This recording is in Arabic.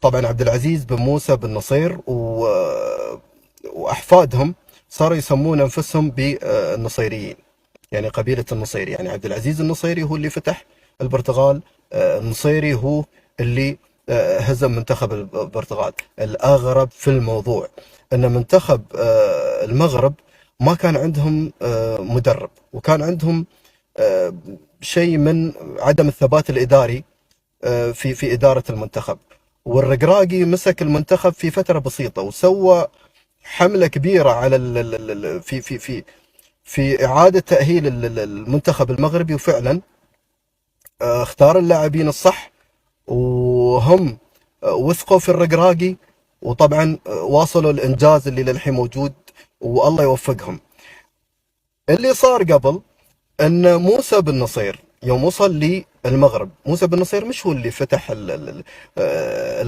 طبعا عبد العزيز بن موسى بن نصير واحفادهم صاروا يسمون انفسهم بالنصيريين، يعني قبيله النصيري. يعني عبد العزيز النصيري هو اللي فتح البرتغال، النصيري هو اللي هزم منتخب البرتغال. الاغرب في الموضوع ان منتخب المغرب ما كان عندهم مدرب، وكان عندهم آه، شيء من عدم الثبات الاداري في اداره المنتخب. والرقراقي مسك المنتخب في فتره بسيطه وسوى حمله كبيره على في اعاده تاهيل المنتخب المغربي، وفعلا اختار اللاعبين الصح، وهم وثقوا في الرقراقي، وطبعا واصلوا الانجاز اللي للحين موجود، والله يوفقهم. اللي صار قبل ان موسى بن نصير يوم وصل للمغرب، موسى بن نصير مش هو اللي فتح